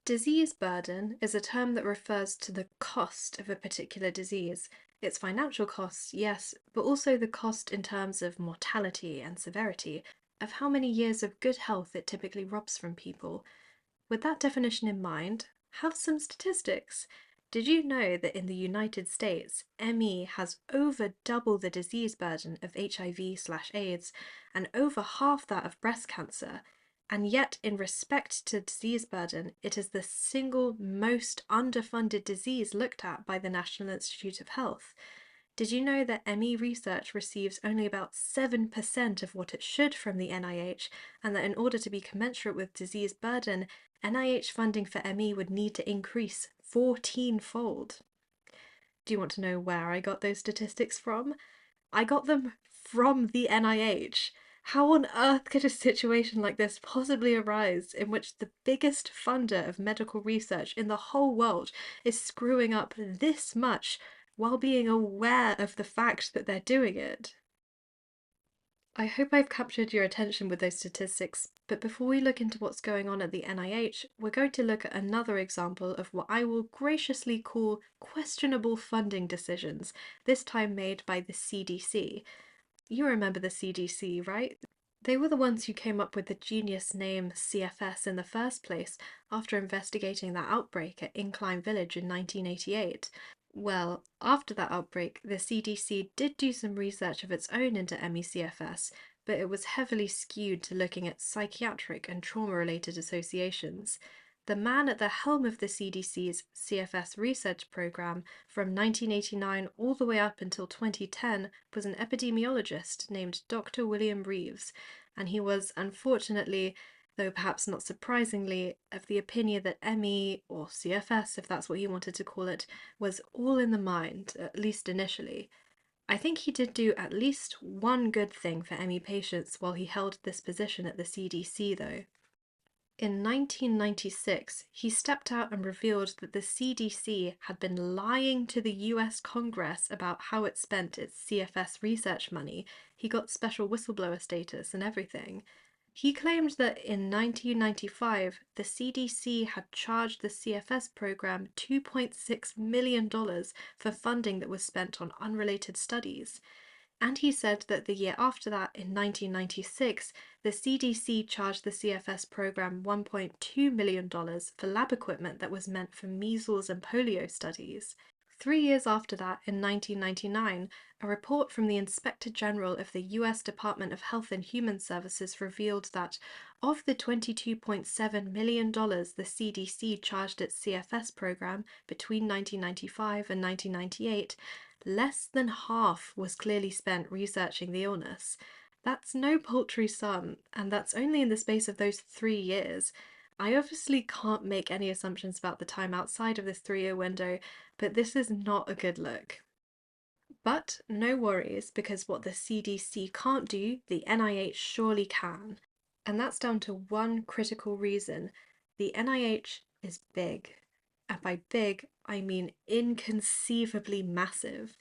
Disease burden is a term that refers to the cost of a particular disease. Its financial cost, yes, but also the cost in terms of mortality and severity, of how many years of good health it typically robs from people. With that definition in mind, have some statistics. Did you know that in the United States, ME has over double the disease burden of HIV/AIDS and over half that of breast cancer? And yet, in respect to disease burden, it is the single most underfunded disease looked at by the National Institute of Health. Did you know that ME research receives only about 7% of what it should from the NIH, and that in order to be commensurate with disease burden, NIH funding for ME would need to increase 14-fold? Do you want to know where I got those statistics from? I got them from the NIH. How on earth could a situation like this possibly arise in which the biggest funder of medical research in the whole world is screwing up this much while being aware of the fact that they're doing it? I hope I've captured your attention with those statistics, but before we look into what's going on at the NIH, we're going to look at another example of what I will graciously call questionable funding decisions, this time made by the CDC. You remember the CDC, right? They were the ones who came up with the genius name CFS in the first place after investigating that outbreak at Incline Village in 1988. Well, after that outbreak, the CDC did do some research of its own into ME/CFS, but it was heavily skewed to looking at psychiatric and trauma-related associations. The man at the helm of the CDC's CFS research program from 1989 all the way up until 2010 was an epidemiologist named Dr. William Reeves, and he was unfortunately, though perhaps not surprisingly, of the opinion that ME, or CFS if that's what he wanted to call it, was all in the mind, at least initially. I think he did do at least one good thing for ME patients while he held this position at the CDC, though. In 1996, he stepped out and revealed that the CDC had been lying to the US Congress about how it spent its CFS research money. He got special whistleblower status and everything. He claimed that in 1995, the CDC had charged the CFS program $2.6 million for funding that was spent on unrelated studies. And he said that the year after that, in 1996, the CDC charged the CFS program $1.2 million for lab equipment that was meant for measles and polio studies. 3 years after that, in 1999, a report from the Inspector General of the US Department of Health and Human Services revealed that of the $22.7 million the CDC charged its CFS program between 1995 and 1998, less than half was clearly spent researching the illness. That's no paltry sum, and that's only in the space of those 3 years. I obviously can't make any assumptions about the time outside of this 3-year window, but this is not a good look. But no worries, because what the CDC can't do, the NIH surely can. And that's down to one critical reason. The NIH is big. And by big, I mean inconceivably massive.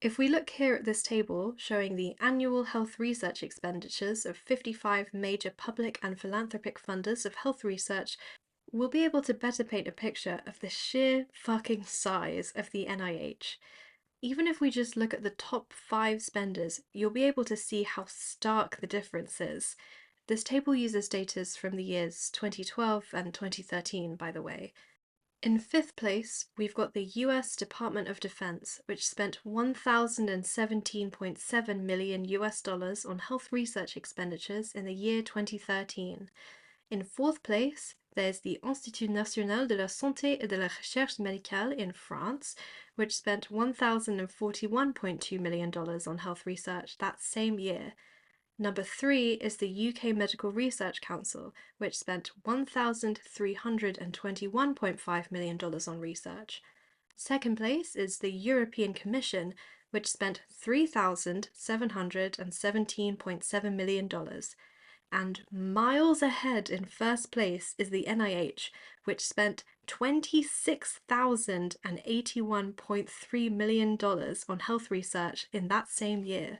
If we look here at this table showing the annual health research expenditures of 55 major public and philanthropic funders of health research, we'll be able to better paint a picture of the sheer fucking size of the NIH. Even if we just look at the top 5 spenders, you'll be able to see how stark the difference is. This table uses data from the years 2012 and 2013, by the way. In 5th place, we've got the US Department of Defense, which spent $1,017.7 million on health research expenditures in the year 2013. In 4th place, there's the Institut National de la Santé et de la Recherche Médicale in France, which spent $1,041.2 million on health research that same year. Number 3 is the UK Medical Research Council, which spent $1,321.5 million on research. Second place is the European Commission, which spent $3,717.7 million. And miles ahead in first place is the NIH, which spent $26,081.3 million on health research in that same year.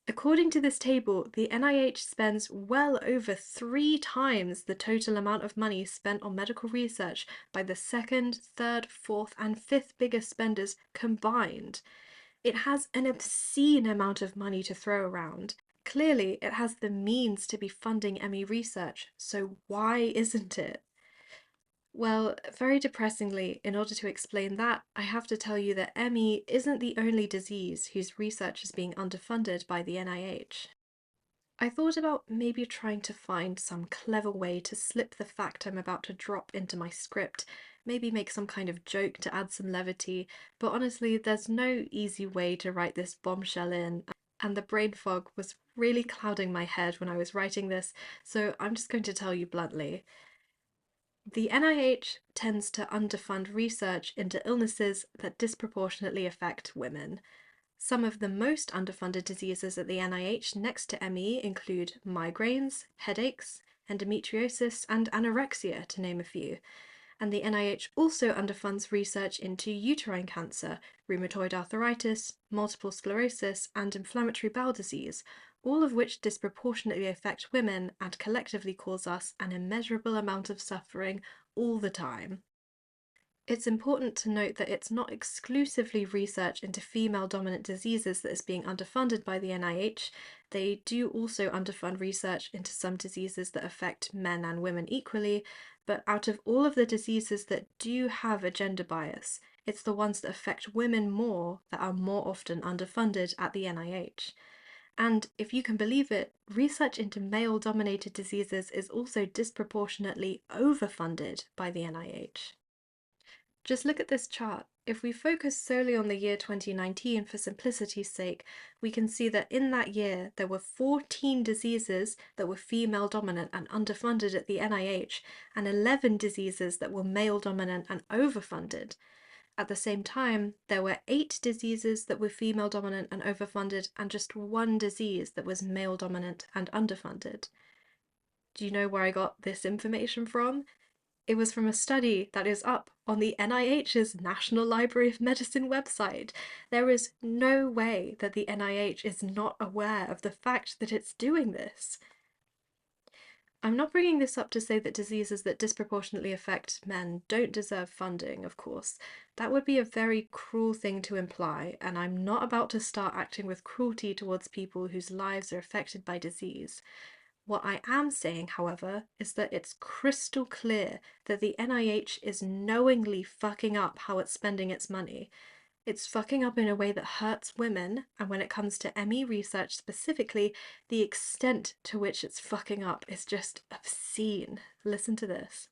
According to this table, the NIH spends well over 3 times the total amount of money spent on medical research by the second, third, fourth, and fifth biggest spenders combined. It has an obscene amount of money to throw around. Clearly, it has the means to be funding ME research, so why isn't it? Well, very depressingly, in order to explain that, I have to tell you that ME isn't the only disease whose research is being underfunded by the NIH. I thought about maybe trying to find some clever way to slip the fact I'm about to drop into my script, maybe make some kind of joke to add some levity, but honestly, there's no easy way to write this bombshell in, and the brain fog was really clouding my head when I was writing this, so I'm just going to tell you bluntly. The NIH tends to underfund research into illnesses that disproportionately affect women. Some of the most underfunded diseases at the NIH next to ME include migraines, headaches, endometriosis, and anorexia, to name a few. And the NIH also underfunds research into uterine cancer, rheumatoid arthritis, multiple sclerosis, and inflammatory bowel disease, all of which disproportionately affect women and collectively cause us an immeasurable amount of suffering all the time. It's important to note that it's not exclusively research into female-dominant diseases that is being underfunded by the NIH. They do also underfund research into some diseases that affect men and women equally, but out of all of the diseases that do have a gender bias, it's the ones that affect women more that are more often underfunded at the NIH. And if you can believe it, research into male-dominated diseases is also disproportionately overfunded by the NIH. Just look at this chart. If we focus solely on the year 2019 for simplicity's sake, we can see that in that year there were 14 diseases that were female dominant and underfunded at the NIH, and 11 diseases that were male dominant and overfunded. At the same time, there were 8 diseases that were female dominant and overfunded, and just 1 disease that was male dominant and underfunded. Do you know where I got this information from? It was from a study that is up on the NIH's National Library of Medicine website. There is no way that the NIH is not aware of the fact that it's doing this. I'm not bringing this up to say that diseases that disproportionately affect men don't deserve funding, of course. That would be a very cruel thing to imply, and I'm not about to start acting with cruelty towards people whose lives are affected by disease. What I am saying, however, is that it's crystal clear that the NIH is knowingly fucking up how it's spending its money. It's fucking up in a way that hurts women, and when it comes to ME research specifically, the extent to which it's fucking up is just obscene. Listen to this.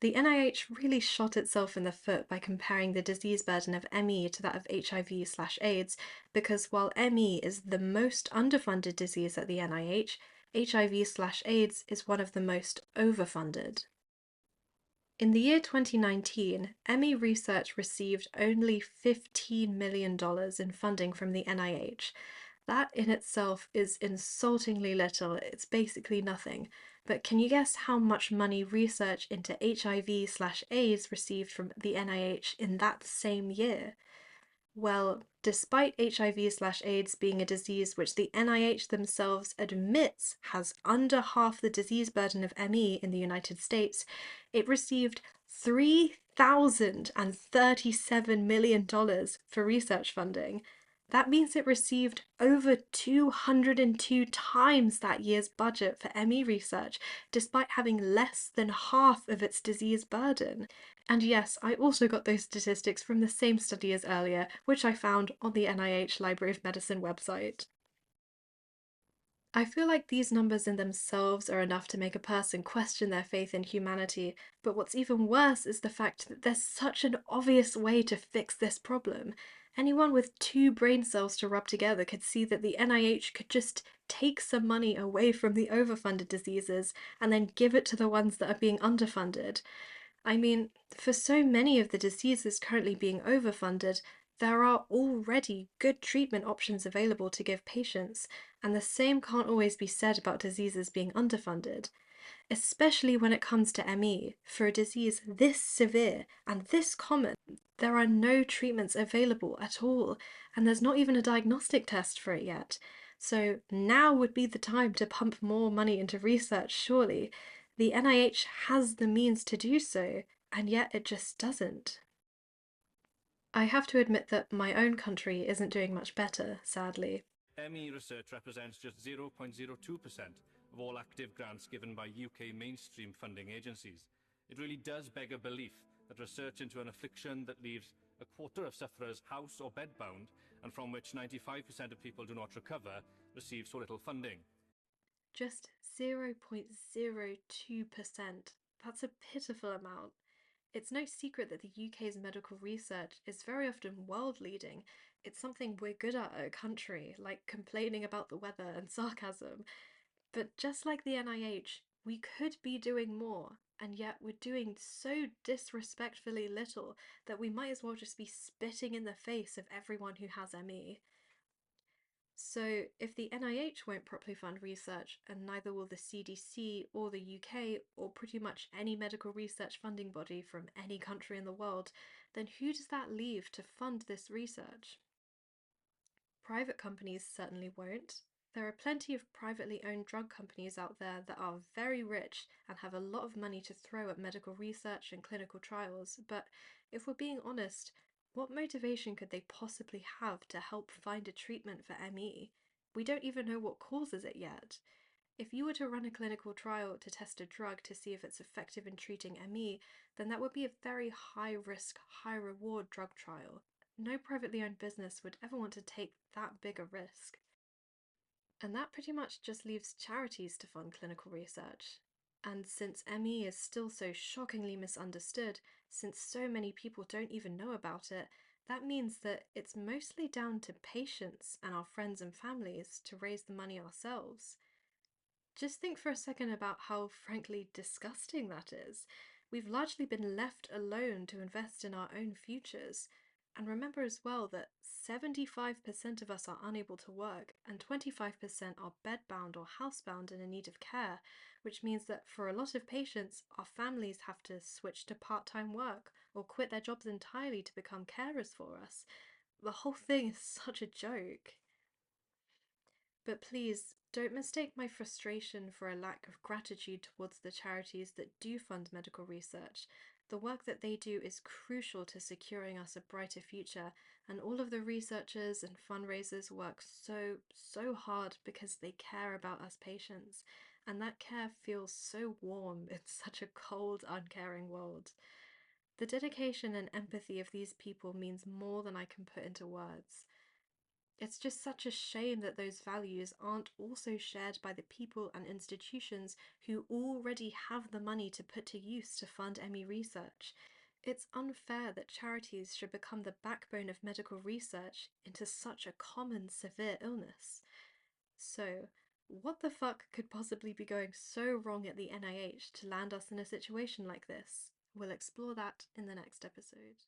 The NIH really shot itself in the foot by comparing the disease burden of ME to that of HIV/AIDS, because while ME is the most underfunded disease at the NIH, HIV/AIDS is one of the most overfunded. In the year 2019, ME research received only $15 million in funding from the NIH. That in itself is insultingly little, it's basically nothing. But can you guess how much money research into HIV/AIDS received from the NIH in that same year? Well, despite HIV/AIDS being a disease which the NIH themselves admits has under half the disease burden of ME in the United States, it received $3,037 million for research funding. That means it received over 202 times that year's budget for ME research, despite having less than half of its disease burden. And yes, I also got those statistics from the same study as earlier, which I found on the NIH Library of Medicine website. I feel like these numbers in themselves are enough to make a person question their faith in humanity, but what's even worse is the fact that there's such an obvious way to fix this problem. Anyone with 2 brain cells to rub together could see that the NIH could just take some money away from the overfunded diseases and then give it to the ones that are being underfunded. I mean, for so many of the diseases currently being overfunded, there are already good treatment options available to give patients, and the same can't always be said about diseases being underfunded. Especially when it comes to ME, for a disease this severe and this common, there are no treatments available at all, and there's not even a diagnostic test for it yet. So now would be the time to pump more money into research, surely. The NIH has the means to do so, and yet it just doesn't. I have to admit that my own country isn't doing much better, sadly. ME research represents just 0.02% of all active grants given by UK mainstream funding agencies. It really does beg a belief that research into an affliction that leaves a quarter of sufferers house or bedbound, and from which 95% of people do not recover, receives so little funding. Just 0.02%. That's a pitiful amount. It's no secret that the UK's medical research is very often world-leading. It's something we're good at a country, like complaining about the weather and sarcasm. But just like the NIH, we could be doing more, and yet we're doing so disrespectfully little that we might as well just be spitting in the face of everyone who has ME. So, if the NIH won't properly fund research, and neither will the CDC or the UK or pretty much any medical research funding body from any country in the world, then who does that leave to fund this research? Private companies certainly won't. There are plenty of privately owned drug companies out there that are very rich and have a lot of money to throw at medical research and clinical trials, but if we're being honest, what motivation could they possibly have to help find a treatment for ME? We don't even know what causes it yet. If you were to run a clinical trial to test a drug to see if it's effective in treating ME, then that would be a very high risk, high reward drug trial. No privately owned business would ever want to take that big a risk. And that pretty much just leaves charities to fund clinical research. And since ME is still so shockingly misunderstood, since so many people don't even know about it, that means that it's mostly down to patients and our friends and families to raise the money ourselves. Just think for a second about how frankly disgusting that is. We've largely been left alone to invest in our own futures. And remember as well that 75% of us are unable to work, and 25% are bedbound or housebound and in need of care, which means that for a lot of patients, our families have to switch to part-time work or quit their jobs entirely to become carers for us. The whole thing is such a joke. But please, don't mistake my frustration for a lack of gratitude towards the charities that do fund medical research. The work that they do is crucial to securing us a brighter future, and all of the researchers and fundraisers work so hard because they care about us patients, and that care feels so warm in such a cold, uncaring world. The dedication and empathy of these people means more than I can put into words. It's just such a shame that those values aren't also shared by the people and institutions who already have the money to put to use to fund ME research. It's unfair that charities should become the backbone of medical research into such a common severe illness. So, what the fuck could possibly be going so wrong at the NIH to land us in a situation like this? We'll explore that in the next episode.